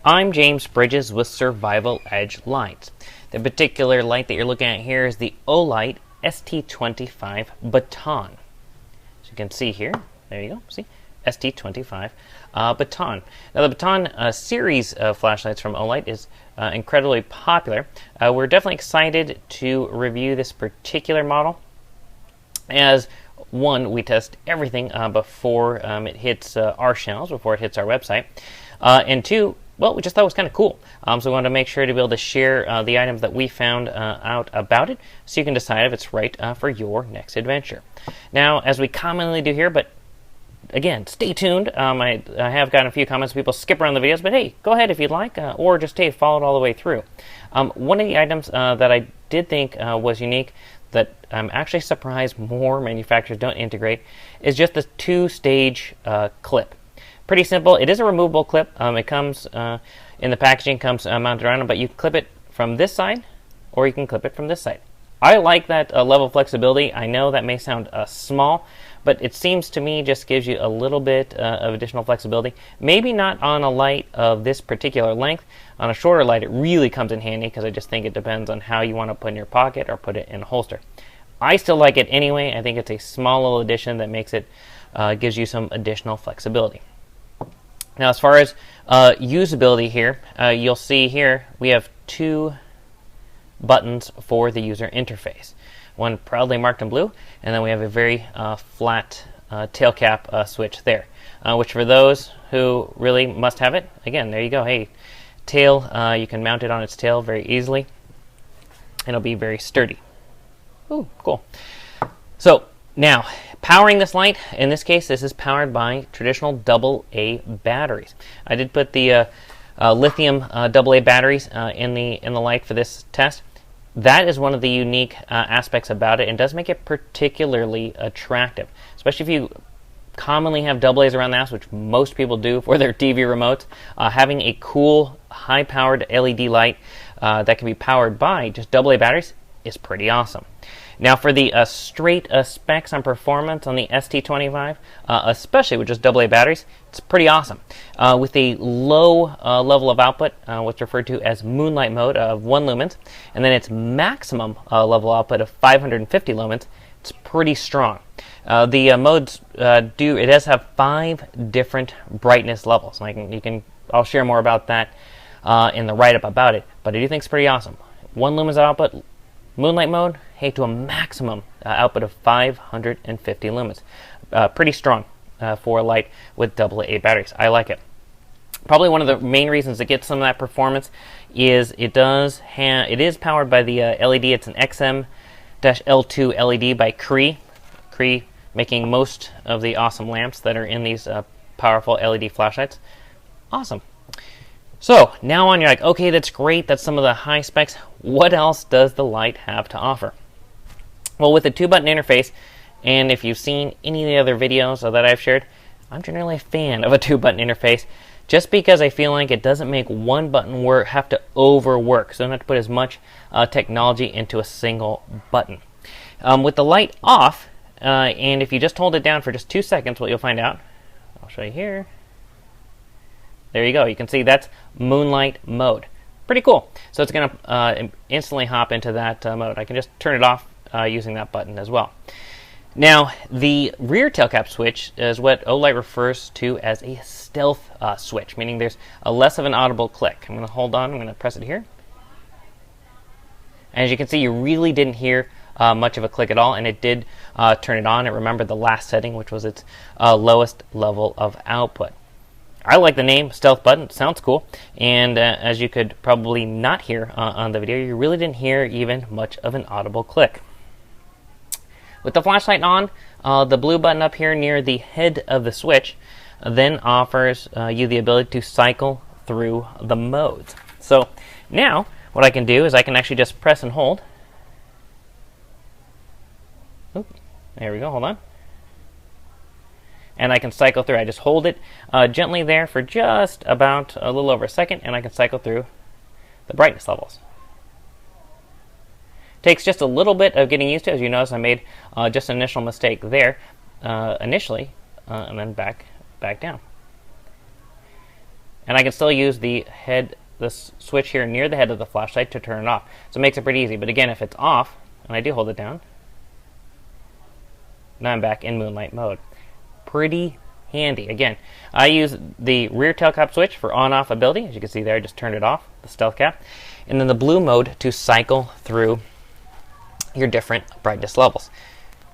I'm James Bridges with Survival Edge Lights. The particular light that you're looking at here is the Olight ST25 Baton. As you can see here, there you go, see? ST25 Baton. Now the Baton series of flashlights from Olight is incredibly popular. We're definitely excited to review this particular model, as one, we test everything before it hits our shelves, before it hits our website, and two, well, we just thought it was kind of cool. So we wanted to make sure to be able to share the items that we found out about it, so you can decide if it's right for your next adventure. Now, as we commonly do here, but again, stay tuned. I have gotten a few comments. People skip around the videos, but hey, go ahead if you'd like, or just follow it all the way through. One of the items that I did think was unique, that I'm actually surprised more manufacturers don't integrate, is just the two-stage clip. Pretty simple. It is a removable clip. It comes in the packaging, comes mounted around it, but you clip it from this side, or you can clip it from this side. I like that level of flexibility. I know that may sound small, but it seems to me just gives you a little bit of additional flexibility. Maybe not on a light of this particular length. On a shorter light, it really comes in handy, because I just think it depends on how you want to put it in your pocket or put it in a holster. I still like it anyway. I think it's a small little addition that makes it, gives you some additional flexibility. Now, as far as usability here, you'll see here we have two buttons for the user interface. One proudly marked in blue, and then we have a very flat tail cap switch there, which for those who really must have it, again, there you go. Hey, tail, you can mount it on its tail very easily. It'll be very sturdy. Ooh, cool. So now, powering this light, in this case, this is powered by traditional AA batteries. I did put the lithium AA batteries in the light for this test. That is one of the unique aspects about it, and does make it particularly attractive, especially if you commonly have AA's around the house, which most people do for their TV remotes. Having a cool, high-powered LED light that can be powered by just AA batteries is pretty awesome. Now, for the straight specs on performance on the ST25, especially with just AA batteries, it's pretty awesome. With a low level of output, what's referred to as moonlight mode of 1 lumens, and then its maximum level output of 550 lumens, it's pretty strong. The modes it does have 5 different brightness levels. I'll share more about that in the write-up about it, but I do think it's pretty awesome. 1 lumens output, moonlight mode, hey, to a maximum output of 550 lumens. Pretty strong for a light with AA batteries. I like it. Probably one of the main reasons it gets some of that performance is it is powered by the LED. It's an XM-L2 LED by Cree. Cree making most of the awesome lamps that are in these powerful LED flashlights. Awesome. So now on, you're like, okay, that's great. That's some of the high specs. What else does the light have to offer? Well, with a 2-button interface, and if you've seen any of the other videos that I've shared, I'm generally a fan of a 2-button interface, just because I feel like it doesn't make one button have to overwork, so I don't have to put as much technology into a single button. With the light off, and if you just hold it down for just 2 seconds, what you'll find out, I'll show you here. There you go. You can see that's moonlight mode. Pretty cool. So it's going to instantly hop into that mode. I can just turn it off using that button as well. Now, the rear tail cap switch is what Olight refers to as a stealth switch, meaning there's a less of an audible click. I'm going to hold on. I'm going to press it here. And as you can see, you really didn't hear much of a click at all, and it did turn it on. It remembered the last setting, which was its lowest level of output. I like the name Stealth Button. It sounds cool, and as you could probably not hear on the video, you really didn't hear even much of an audible click. With the flashlight on, the blue button up here near the head of the switch then offers you the ability to cycle through the modes. So now what I can do is I can actually just press and hold. Oop, there we go, hold on. And I can cycle through. I just hold it gently there for just about a little over a second, and I can cycle through the brightness levels. Takes just a little bit of getting used to. As you notice, I made just an initial mistake there initially, and then back down. And I can still use the switch here near the head of the flashlight to turn it off. So it makes it pretty easy. But again, if it's off, and I do hold it down, now I'm back in moonlight mode. Pretty handy. Again, I use the rear tail cap switch for on-off ability. As you can see there, I just turned it off, the stealth cap. And then the blue mode to cycle through your different brightness levels.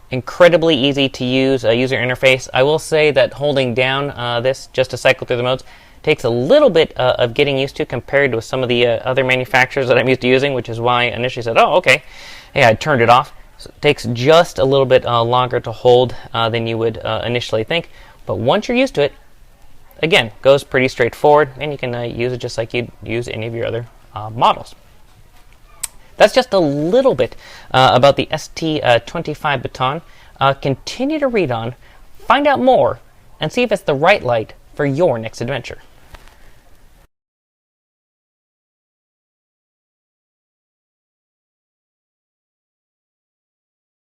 Incredibly easy to use user interface. I will say that holding down this just to cycle through the modes takes a little bit of getting used to compared with some of the other manufacturers that I'm used to using, which is why I initially said, oh, okay, hey, I turned it off. So it takes just a little bit longer to hold than you would initially think, but once you're used to it, again, goes pretty straightforward, and you can use it just like you'd use any of your other models. That's just a little bit about the ST25 Baton. Continue to read on, find out more, and see if it's the right light for your next adventure.